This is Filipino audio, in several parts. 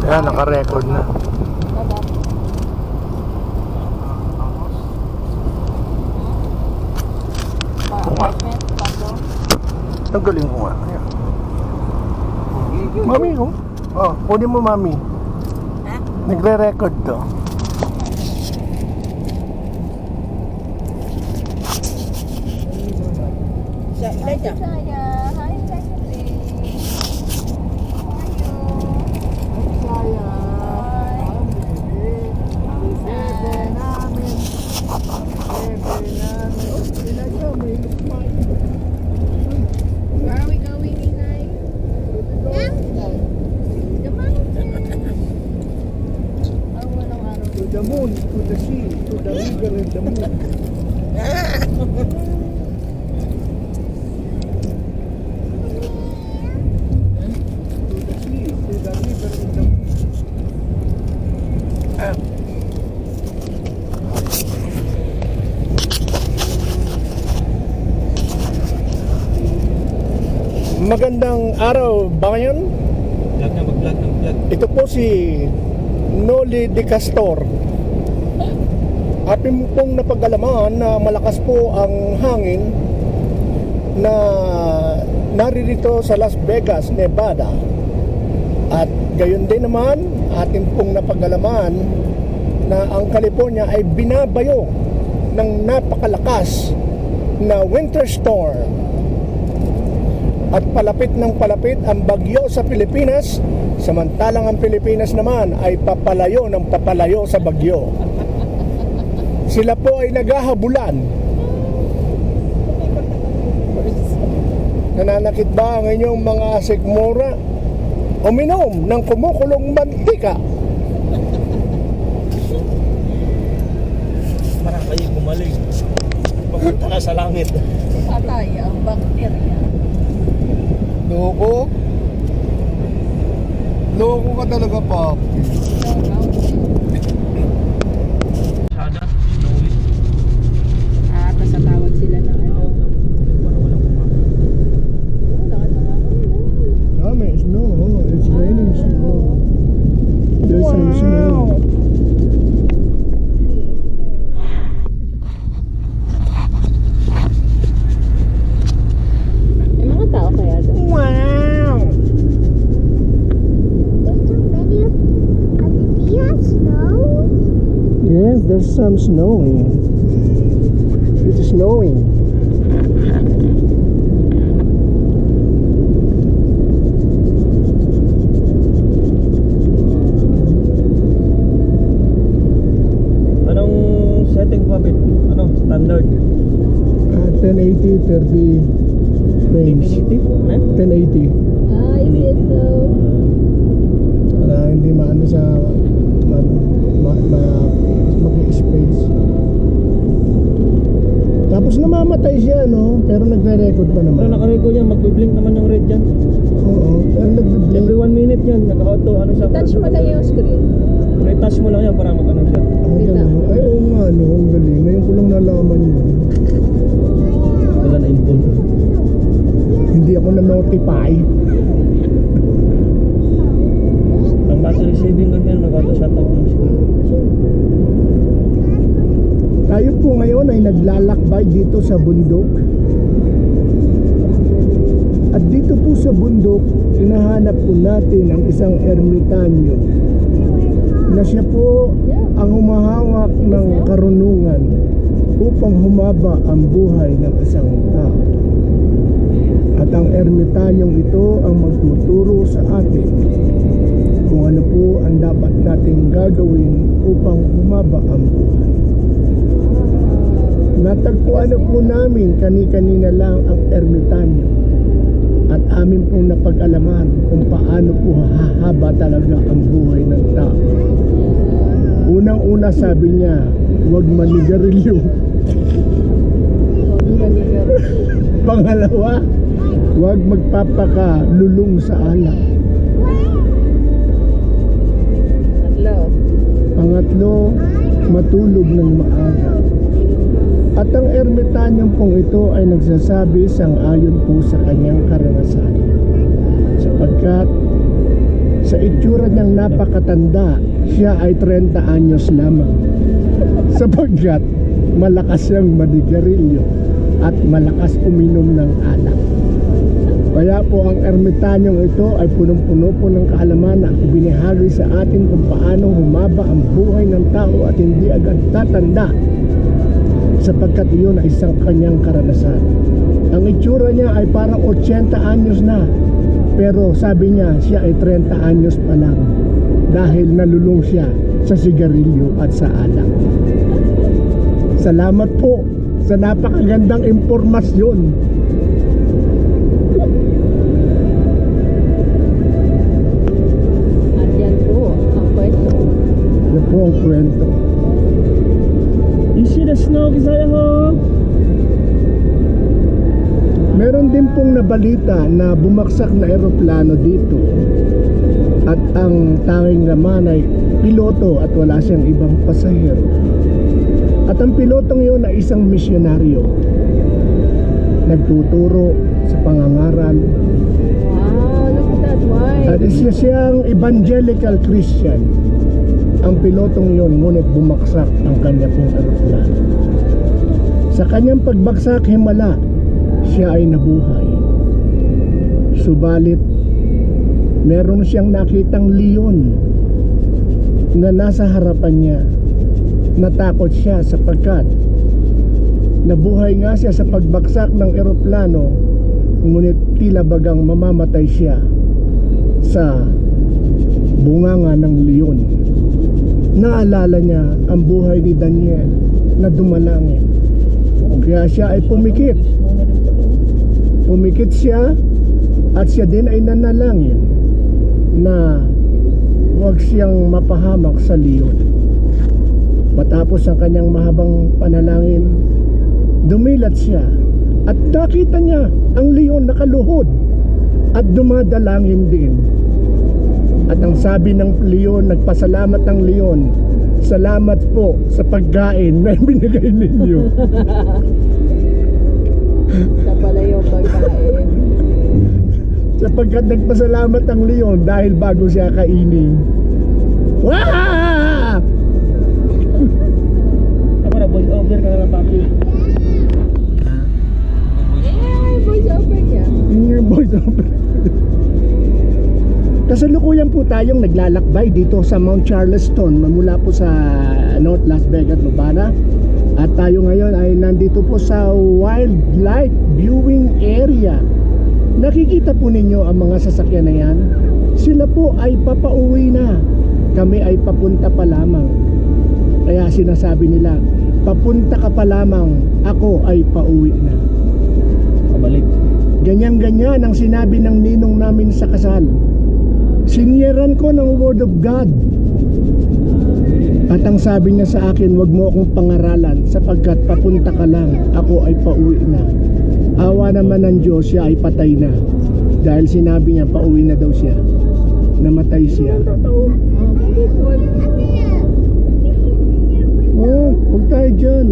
Ayan, naka-record na. Ang galing ko nga. Ayan. Mami, oh. Oh, kunin mo, mami. Nagre-record to. Saya, hi Stephanie. How are you? Where are we going, Inay? The mountain. Oh, walang araw. To the moon, to the sea, to the river and the moon. Magandang araw ba ngayon? Vlog na mag-vlog ng vlog. Ito po si Noli De Castor. Atin pong napag-alaman na malakas po ang hangin na naririto sa Las Vegas, Nevada. At gayon din naman, atin pong napag-alaman na ang California ay binabayo ng napakalakas na winter storm. At palapit ng palapit ang bagyo sa Pilipinas, samantalang ang Pilipinas naman ay papalayo ng papalayo sa bagyo. Sila po ay naghahabulan. Nananakit ba ang inyong mga sikmura? Uminom ng kumukulong mantika. Para kayo gumaling. Papunta ka sa langit. Patay ang bakterya. Loko? Loko ka talaga, Pop. Sada, snowy. Pasatawag sila ng ano. Para walang kumama. Dami, snow. It's raining snow. There's some snow. May mga tao kaya doon? Wow! Yes, there's some snowing. It's snowing. Anong setting pa, Bit? Ano, standard? 1080, 30 frames. 1080. I see so. Para hindi maano sa mag-space. Tapos namamatay siya, no? Pero nagre-record pa Ano, naman. nakarecord yan. Magbiblink naman yung red dyan. Oo, pero nagre-blink. Every 1 minute yan. Naka-auto, ano siya. Touch mo lang yung screen. Touch mo lang yan para mag-ano siya. Ay, ganun. Ay, oo nga, no? Ang galing. Ngayon ko lang nalaman yun. Wala na info. Hindi ako na-notify. Ang battery saving lang yan. Nag-auto-shut off yung screen. Tayo po ngayon ay naglalakbay dito sa bundok. At dito po sa bundok, hinahanap po natin ang isang ermitanyo na siya po ang humahawak ng karunungan upang humaba ang buhay ng isang tao. At ang ermitanyong ito ang magtuturo sa atin kung ano po ang dapat nating gagawin upang humaba ang buhay. Natagpuan na po namin kani-kanina lang ang ermitanyo at amin pong napag-alaman kung paano po hahaba talaga ang buhay ng tao. Unang-una sabi niya, huwag manigarilyo. Pangalawa, huwag magpapakalulong sa alak. Pangatlo, matulog ng maaga. At ang ermitanyong pong ito ay nagsasabi sang-ayon po sa kanyang karanasan, sapagkat Sa itsura niyang napakatanda, siya ay 30 anyos lamang. Sapagkat malakas siyang manigarilyo at malakas uminom ng alak. Kaya po ang ermitanyong ito ay punong-puno po ng kaalaman na ibinahagi sa atin kung paano humaba ang buhay ng tao at hindi agad tatanda, sapagkat iyon ay isang kanyang karanasan. Ang itsura niya ay parang 80 anyos na, pero sabi niya siya ay 30 anyos pa lang dahil nalulung siya sa sigarilyo at sa alak. Salamat po sa napakagandang impormasyon. At yan po ang kwento. Yan po ang kwento. Easy the snow, Bisaya ho. Meron din pong nabalita na bumaksak na eroplano dito at ang tanging laman ay piloto at wala siyang ibang pasahero. At ang pilotong yun ay isang misyonaryo, nagtuturo sa pangangaral Wow, look at that. Why? at isa siyang evangelical Christian. Ang pilotong yun, ngunit bumaksak ang kanya pong eroplano. Sa kanyang pagbagsak himala, siya ay nabuhay. Subalit meron siyang nakitang leon na nasa harapan niya. Natakot siya sapagkat nabuhay nga siya sa pagbagsak ng eroplano, ngunit tila bagang mamamatay siya sa bunganga ng leon. Naalala niya ang buhay ni Daniel na dumalangin, kaya siya ay pumikit siya at siya din ay nanalangin na huwag siyang mapahamak sa leon. Matapos ang kanyang mahabang panalangin, dumilat siya at nakita niya ang leon nakaluhod at dumadalangin din. At ang sabi ng leon, nagpasalamat ng leon, "Salamat po sa pagkain na binigay ninyo." Sa pala yung pagkain. Sapagkat nagpasalamat ang leon dahil bago siya kainin. Wah! Ako na, voice over ka na lang, papi. Eh, voice over niya. In your voice over. Kasalukuyan po tayong naglalakbay dito sa Mount Charleston mula po sa North Las Vegas, Nevada. At tayo ngayon ay nandito po sa wildlife viewing area. Nakikita po ninyo ang mga sasakyan na yan. Sila po ay papauwi na. Kami ay papunta pa lamang. Kaya sinasabi nila, papunta ka pa lamang, ako ay pauwi na. Pabalik. Ganyan-ganyan ang sinabi ng ninong namin sa kasal. Sinyeran ko ng Word of God. At ang sabi niya sa akin, wag mo akong pangaralan sapagkat papunta ka lang, ako ay pauwi na. Awa naman ng Diyos, siya ay patay na. Dahil sinabi niya, pauwi na daw siya. Namatay siya. Oh, huwag tayo dyan.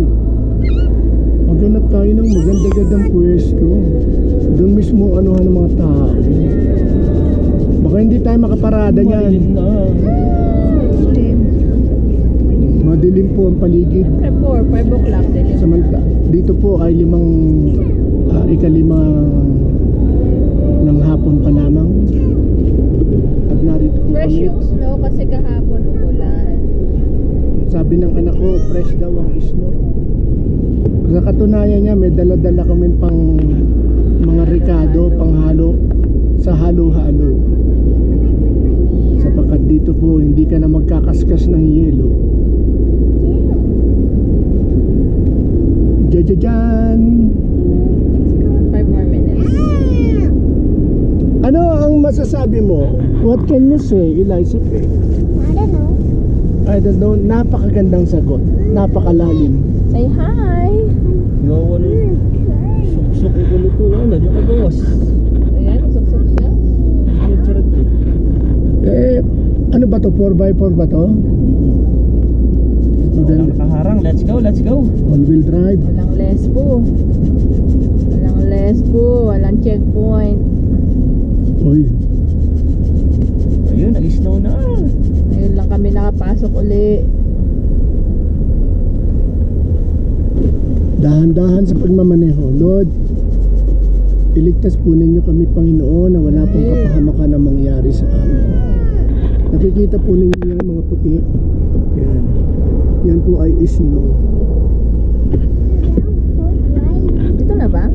Maghanap tayo ng maganda-gandang pwesto. Doon mismo anuhan ng mga tao. Baka hindi tayo makaparada niyan. Madilim na. Madilim po ang paligid. Siyempre 5 o'clock. Samanta, dito po ay ikalima ng hapon pa lamang. At narito po Fresh kami. yung snow kasi kahapon umulan. Sabi ng anak ko, fresh daw ang snow. Sa katunayan niya, may dala-dala kami pang mga ricado, panghalo sa halo-halo. Sapagkat dito po, hindi ka na magkakaskas ng yelo. Jajajan! 5 more minutes. Ano ang masasabi mo? What can you say, Eliza Faye? I don't know. Napakagandang sagot. Napakalalim. Say hi! Gawa na yun. Suksok ulo ko na. Nandiyan ka gawas. Ayan, usap-usap siya. Ano charot ko? Ano ba to? 4x4 ba to? Walang nakaharang. Let's go, let's go. All-wheel drive. Walang lesbo. Walang lesbo. Walang checkpoint. Uy. Ayun, makakapasok uli. Dahan-dahan sa pagmamaneho. Lord, iligtas po ninyo kami, Panginoon, na wala pong kapahamakan na mangyari sa amin. Nakikita po ninyo yan, mga puti. Yan. Yan po ay snow. Dito na ba?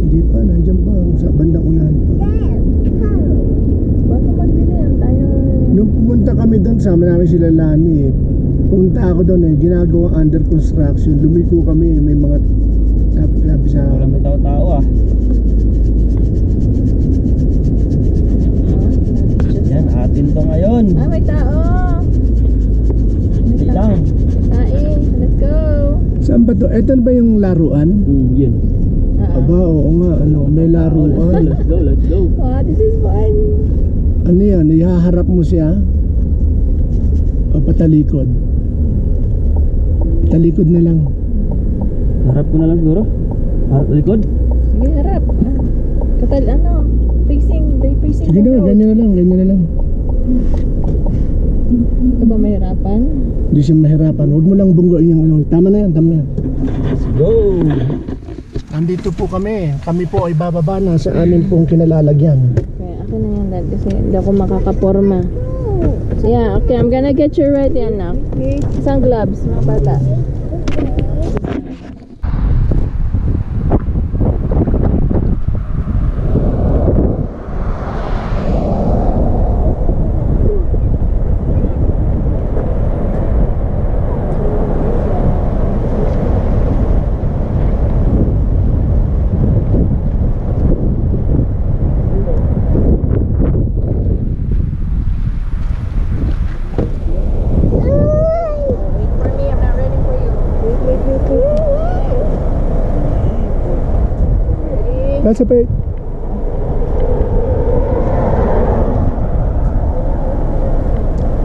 Hindi pa, nandyan pa. Sa bandang unahan pa. Bago magdilim tayo. Nung pumunta kami doon, sama namin sila Lani. Pumunta ako doon, ginagawa under construction. Lumiko kami, may mga sabi sa Walang may tao-tao ah. Yan, atin to ngayon. Ah, may tao. Hindi lang. May tae. Let's go. Saan ba to? Eto ba yung laruan? Yun. Aba, oo nga, may laruan. Let's go, let's go. Wow, this is fun. Ano yan? Ihaharap mo siya? O patalikod? Talikod na lang. Harap ko na lang siguro. Harap likod. Sige, harap. Facing, they facing Sige the na, road. ganyan na lang, ganyan na lang. Ka ba mahirapan? Hindi siya mahirapan. Huwag mo lang bunggoin yung ano. Tama na yan, tama na yan. Let's go. Nandito po kami. Kami po ay bababa na sa amin pong kinalalagyan. Okay, akin na yan dad kasi hindi ako makakaporma. So yeah, okay, I'm gonna get you ready anak. Isang gloves, mga bata. Wait for me, I'm not ready for you. Wait. Ready? That's a bit.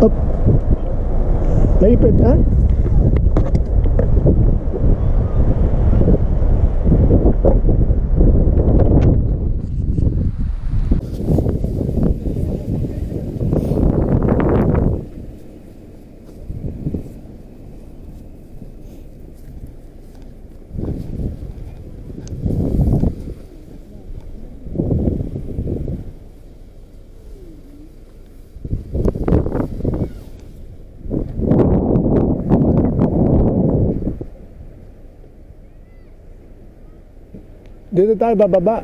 Up. Naipit, ha? Dito tayo bababa.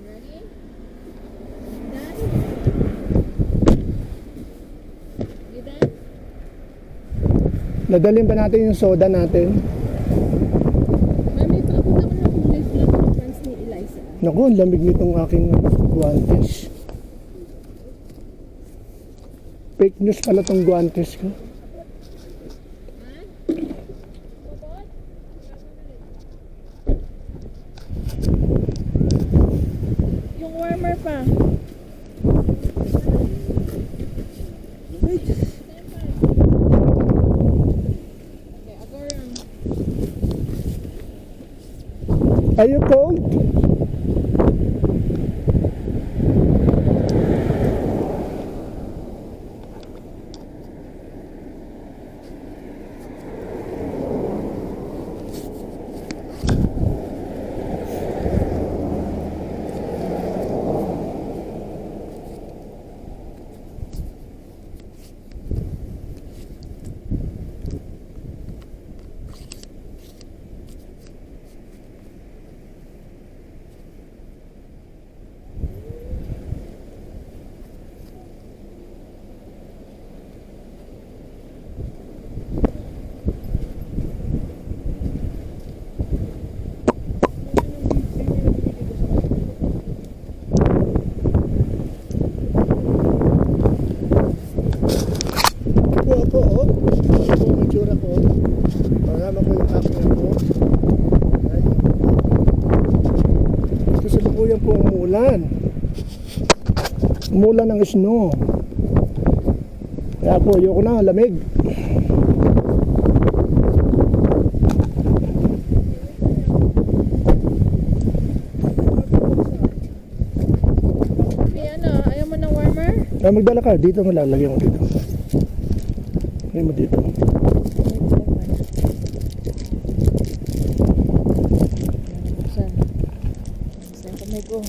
Ready? You done? Nadalhin ba natin yung soda natin? Mami, paabot ako ng kulay flat ng pants ni Eliza. Naku, ang lamig nitong aking guantes. Fake news pala tong guantes ko. Yung warmer pa. Okay, I'll go around. Are you cold? Ako, oh. Ito po ang itsura ko. Marama ko yung aking ako. Ayun. Kasalukuyan po ang umulan. Umulan ng snow. Kaya po, ayoko na, lamig. Magdala ka. Dito mo lang. Lagyan mo dito. Lagyan mo dito. Saan? Saan kamay ko?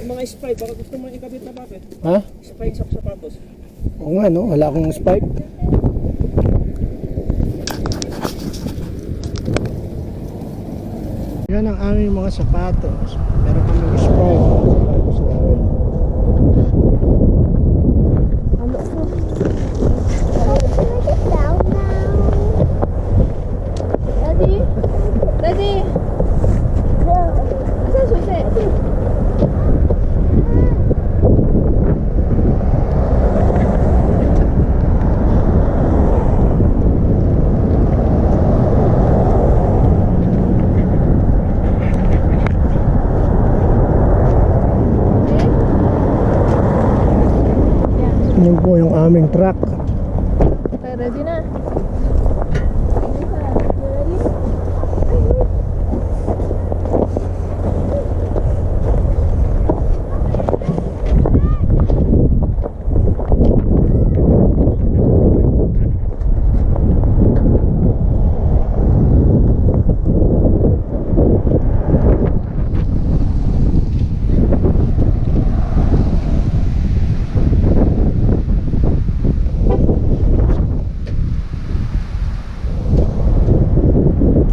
Yung mga spike, baka gusto mo ikabit na bakit? Ha? Spike sa sapatos. Oo nga, no? Wala akong spike. Yan ang aming mga sapatos. Meron kami spike sa sapatos namin. Ano ko? Daddy? Daddy? Asan susi? Yun po yung aming truck. Okay, ready na. You ready?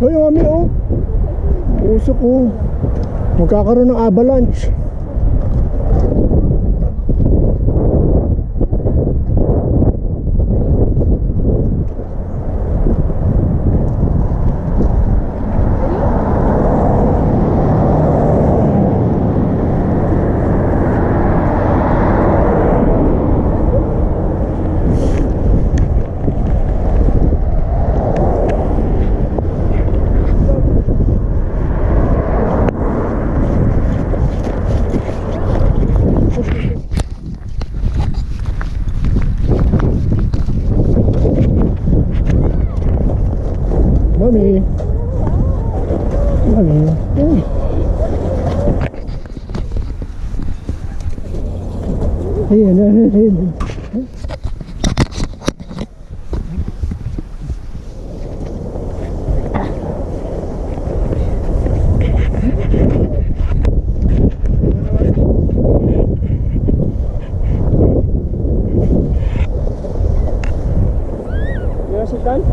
Hoy, mami, oh. Puso ko. Magkakaroon ng avalanche. Mami. Mami. Ay. Ayan, ayan, ayan. Yung si Dan?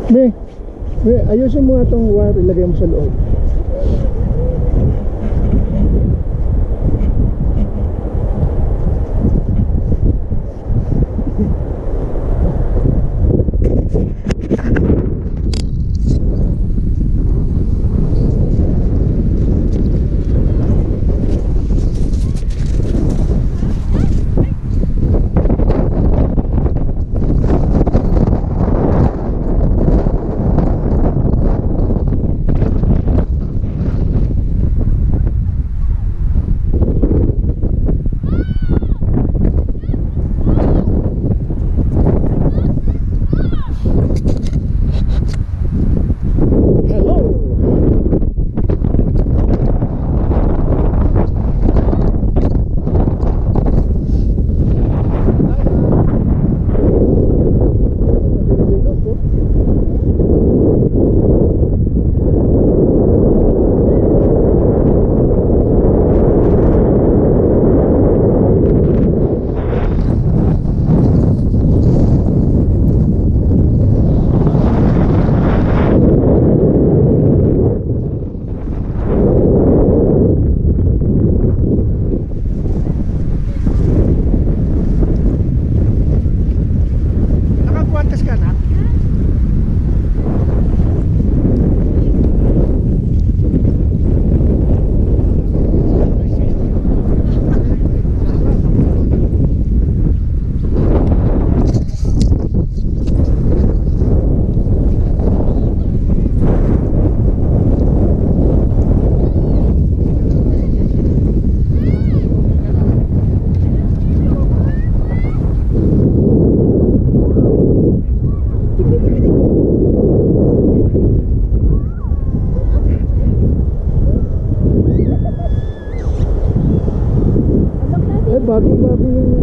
Be, ayusin mo nga itong wire, ilagay mo sa loob.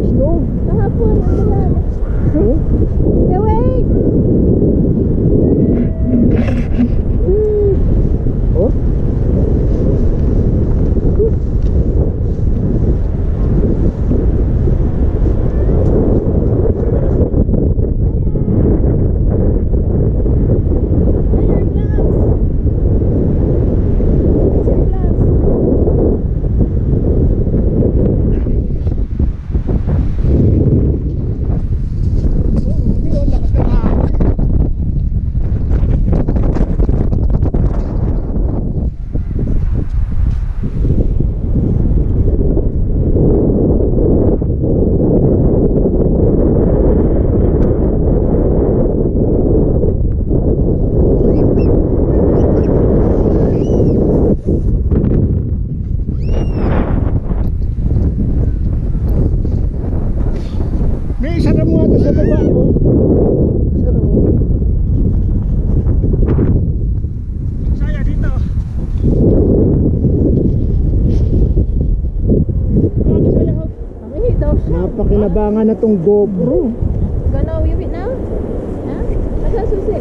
snow. Kahapon, ang ulan. Oh. Hey, wait! Oh. Hindi, oh, lakas ng hangin. May isa na mo ata sa baba ko. Isa na mo. Saya dito. Kami daw siya. Napakinabangan na tong GoPro. Gonna wave it now? Ha? Asa susi?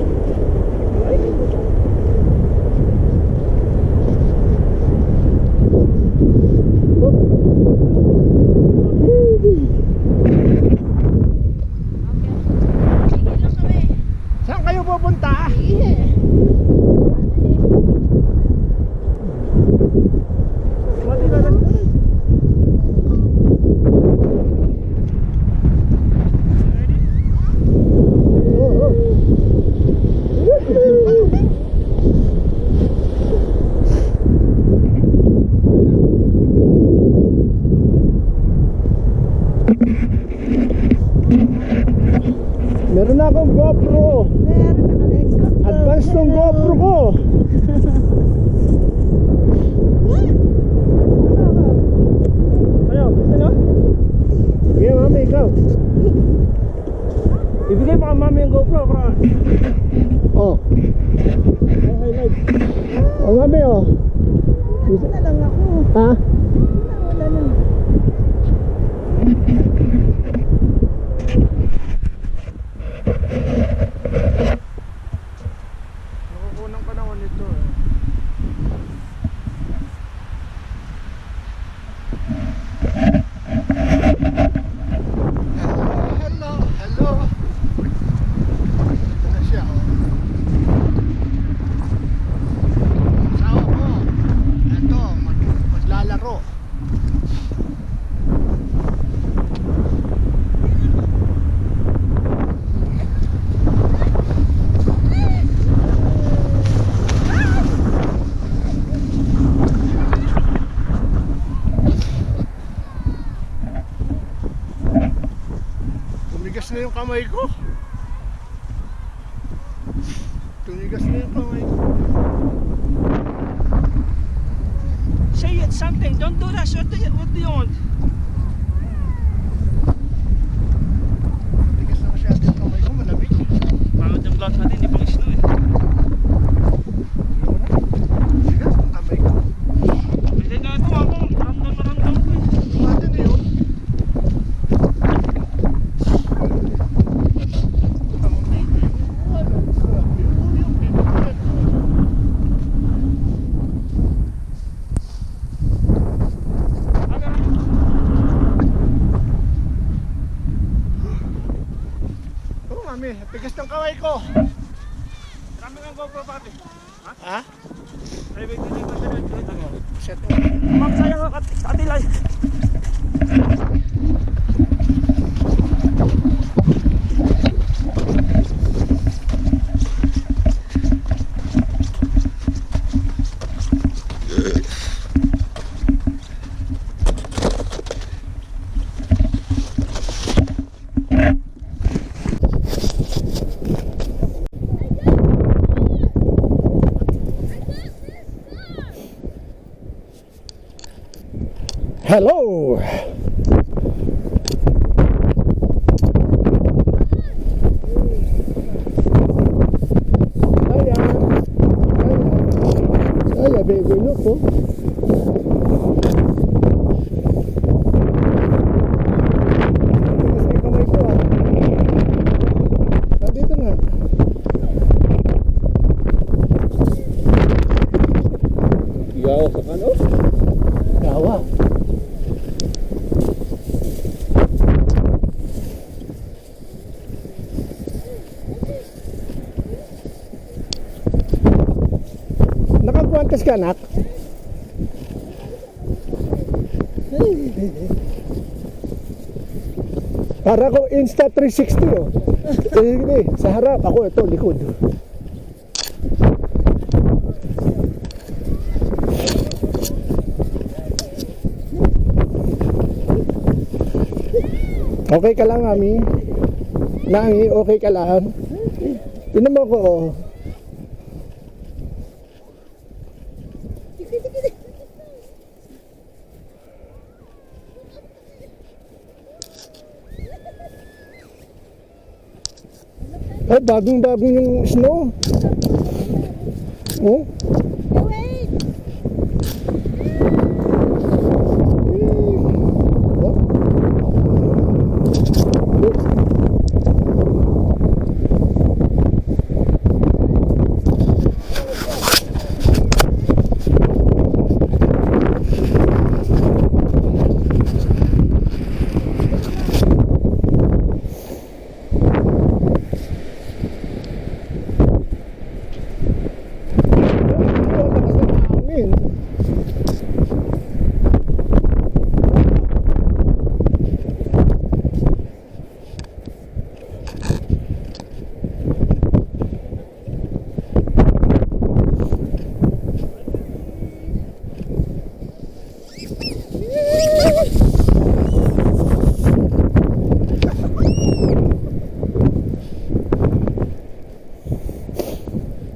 Saan kayo pupunta? Sige. Oo. Meron na akong GoPro. Meron na kami extra. Advance tong GoPro ko. Ayaw, gusto nyo? Sige, mami, ikaw. Ibigay mo kay mami yung GoPro para Oh. may highlight. Oh, mami, oh. Wala lang ako. Ha? Wala lang. Nakukunan ka naman ito. Hello, hello. Ito na siya, oh. Asawa ko. Ito, maglalaro. Tumigas na yung kamay ko. Tumigas na yung kamay ko. Say it something, don't do that. What do you want? Tumigas na masyado yung kamay ko. Malamig. Pangit yung vlog natin, di pang snow eh. Tumigas ang kamay ko. Pwede nga ito ako, random ko eh. Tumatin na yun. Oo, mami. Tigas ng kamay ko. Marami kang GoPro pati. Ha? Ay, wait, wait. Set mo. Ma'am, sayang ako, katilay. Hello. Saya baby, look oh. Ano? Gawa. Nakagwantas ka, anak? Para ko Insta 360 oh. Sa harap ako ito likod. Okay ka lang, Mami? Nami, okay ka lang? Tinan mo ko oh. Ay, bagong-bagong yung snow. Oh.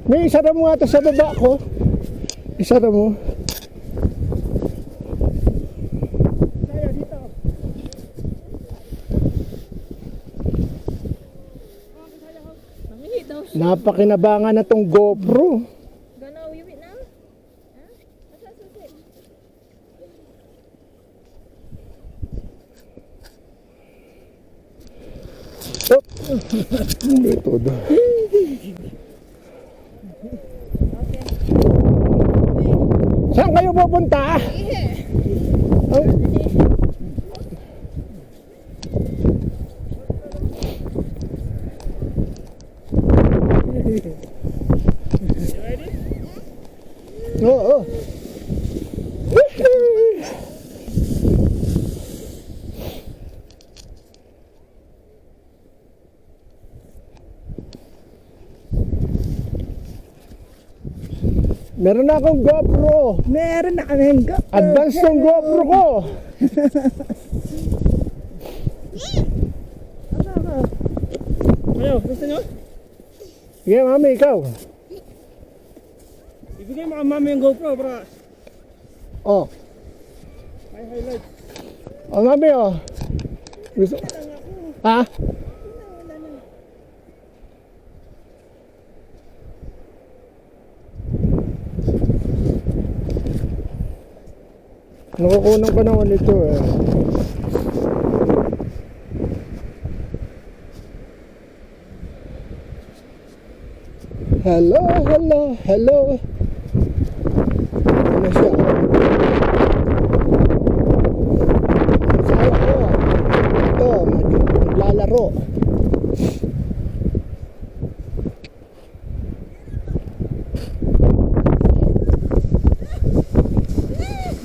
May isara mo nga ito sa baba ko. Isara mo. Napakinabangan na tong GoPro. Gonna weave it now? Huh? What's that? Oh. Hindi todo. Saan kayo pupunta? Oh. Oo. Meron na akong GoPro. Meron na kaming GoPro. Advance ng GoPro ko. Ano? Gusto nyo? Sige, Mami, ikaw. Ibigay mo kay mami yung GoPro para Oh. may highlight. Oh, Mami, oh. Gusto... Ha? Nakukunan ko naman ito eh. Hello, hello, hello. Ano siya? Saya ko. Ito, maglalaro.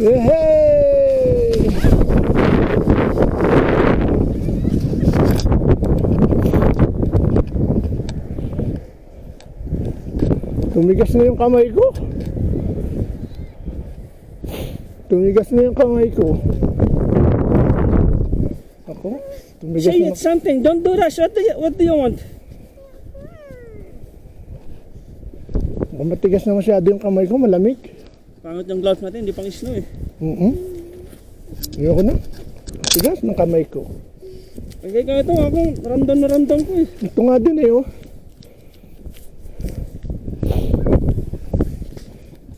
Yehey! Tumigas na yung kamay ko. Tumigas na yung kamay ko. Ako? Tumigas Say na. it something. Don't do that. What do you want? Matigas na masyado yung kamay ko, malamig. Pangit yung gloves natin, hindi pang snow eh. Ayoko na. Tigas ng kamay ko. Pagkay ka ito, akong random ko eh. Ito nga din eh, oh.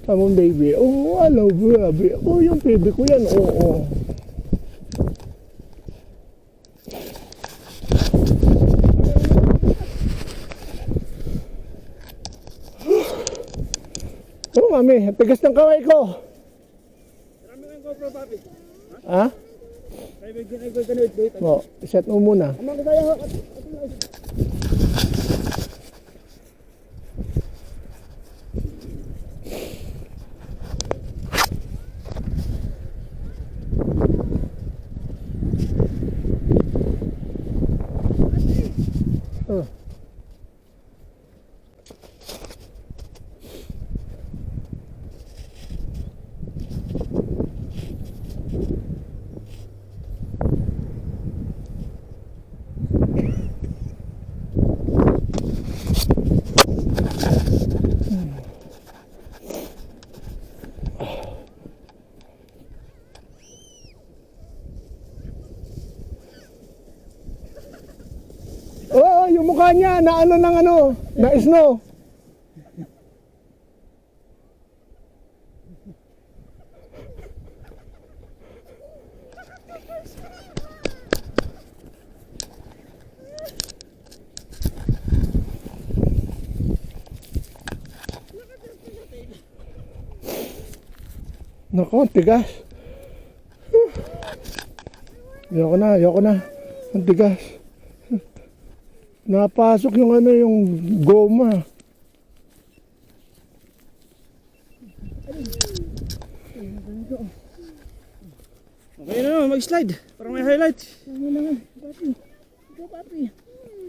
Come on, baby. Oh, hello, baby. Oh, yung baby ko yan. Oo, oh. Oh, mami. Tigas ng kamay ko. Ha? O, set mo muna. Oh. Oo, yung mukha niya na ano ng ano, na snow. Nako, tigas. Ayoko na. Ang tigas. Napasok yung ano, yung goma. Okay na naman, mag-slide. Parang may highlight.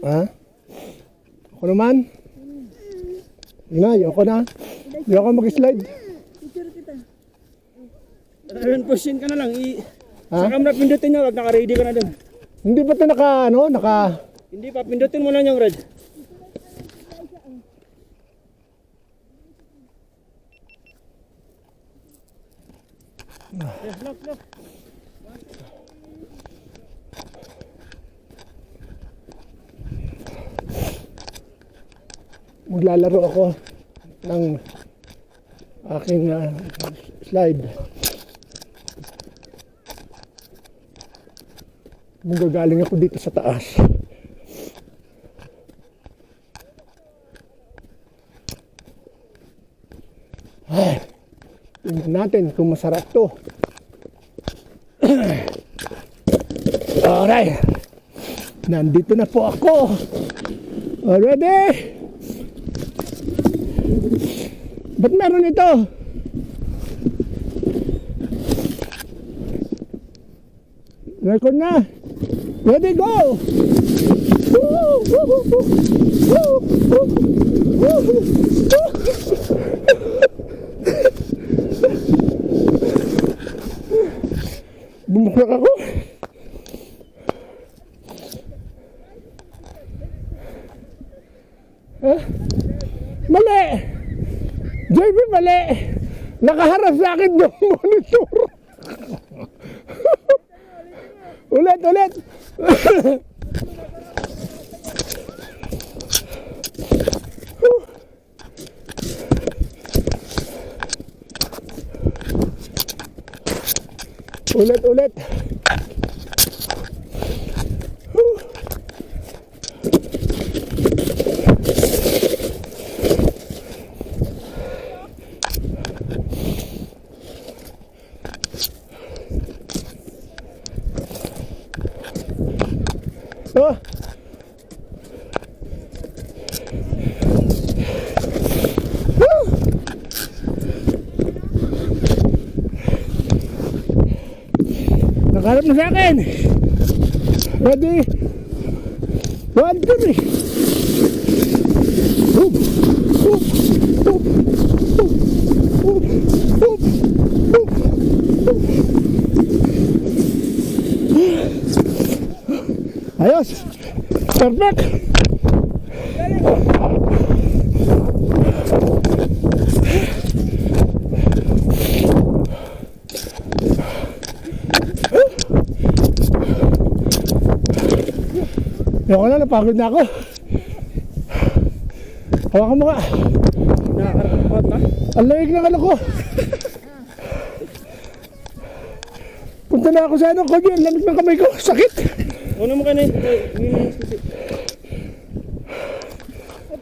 Ha? Ako naman? Ayoko na. Ayoko mag-slide. Ayun, push-in ka na lang. Ha? Saka mo na pindutin nyo, wag naka-ready ka na dun. Hindi ba ito naka... Hindi pa, pindutin mo lang yung red. Lock. Maglalaro ako ng aking slide. Magagaling ako dito sa taas. Ay, tingnan natin kung masarap to. Alright. Nandito na po ako. Already? Ba't meron ito? Record na. Ready, go! Woo! Woo! Woo! Woo! Woo! Woo! Bumukrak ako. Mali! JB, mali! Nakaharap sa akin yung monitor. Ulit! Ulit. Oh. Nakaharap na sa akin. Ready? 1, 2, 3. Boop. Boop. Boop. Boop. Boop. Boop. Boop. Ayos. Perfect. Ayoko na, napagod na ako. Hawakan mo nga. Nakakarapat na? Ang lamig ng ano ko. Punta na ako sa ano ko, ang lamig ng kamay ko. Sakit. Ano mo ka na yun?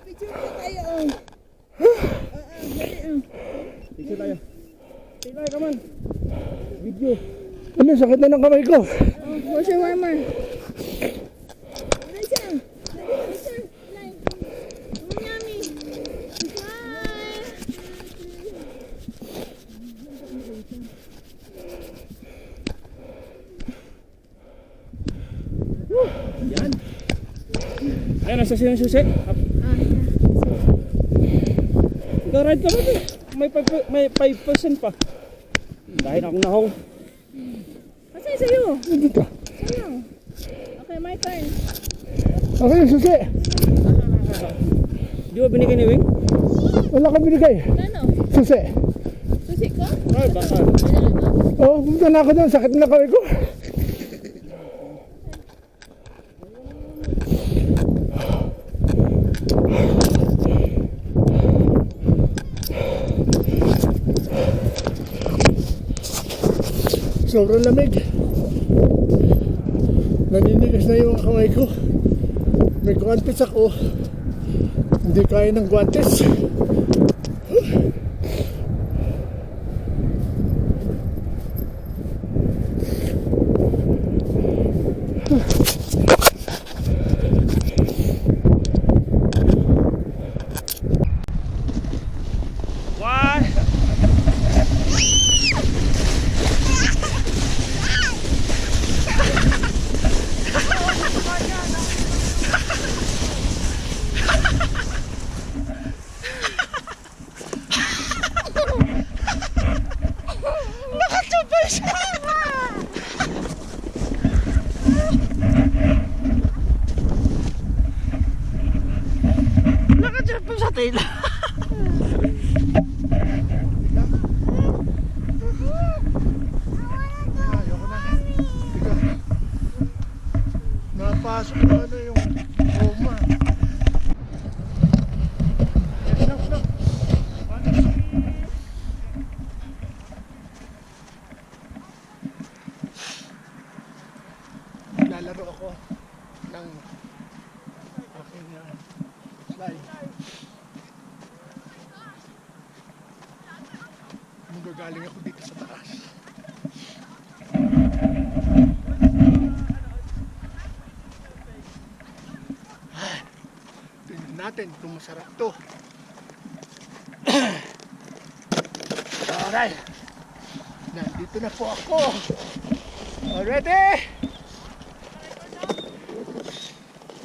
Picture pa tayo. Picture tayo. Take tayo, come on. Video. Ano, sakit na ng kamay ko. Oh, where's your warmer? Yan. Ayan, nasa siya yung susi. Ikaw ride ka ba ito? May 5% pa. Dahil akong nahong. Kasi sa'yo. Dito. Sa'yo. Okay, my turn. Okay, susi. Di ba binigay ni Wing? Wala ka binigay. Ano? Susi. Susi ko? Ay, baka. Pinala mo? Oh, pumunta na ako doon. Sakit na ng kamay ko. Sobrang lamig. Naninigas na yung kamay ko. May guantes ako. Hindi kaya ng guantes. Why? Nakachapon sa tela. Ayoko na. Tiga. Napasok na ano yung goma. Look, look. Lalaro ako ng aking slide. Magagaling ako dito sa taas. Tingnan natin kung masarap to. Alright. Nandito na po ako. Already?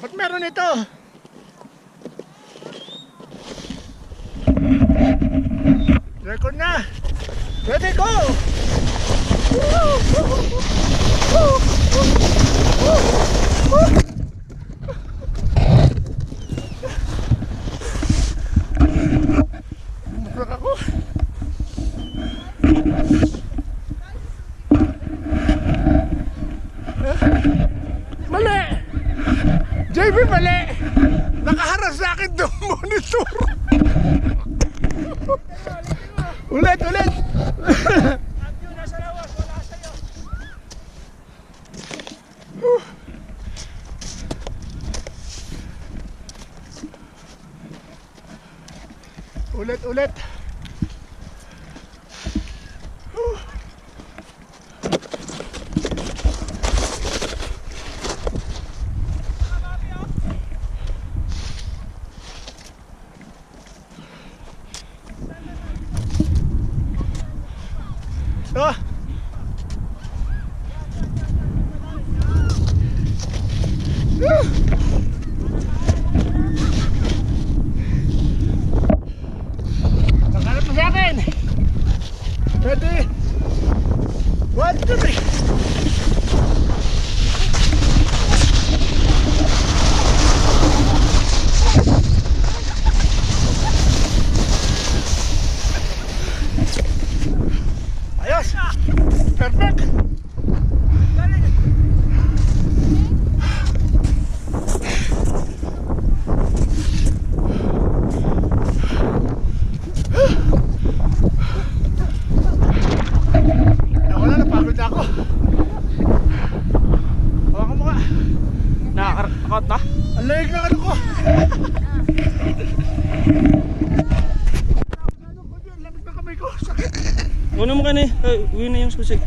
Ba't meron ito? Record na. Ready, go! Bumagsak ako. Mali! JB, mali! Nakaharap sa akin doon monitor. Ulit, ulit! Ulit, ulit. Ah! Nakalap mo sa akin! Ready? 1, 2, 3! Ayos! Perfect! Wala, napagod na ako. Hawakan mo ka. Nakakot na? Ang layag na ano ko. Ano ko dyan? Lamig na kamay ko. Sakit. Una mo ka na eh. Uwi na yung susi.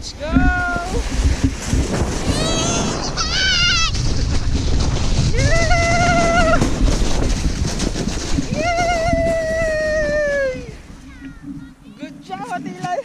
Let's go! Good job, Ate Eli!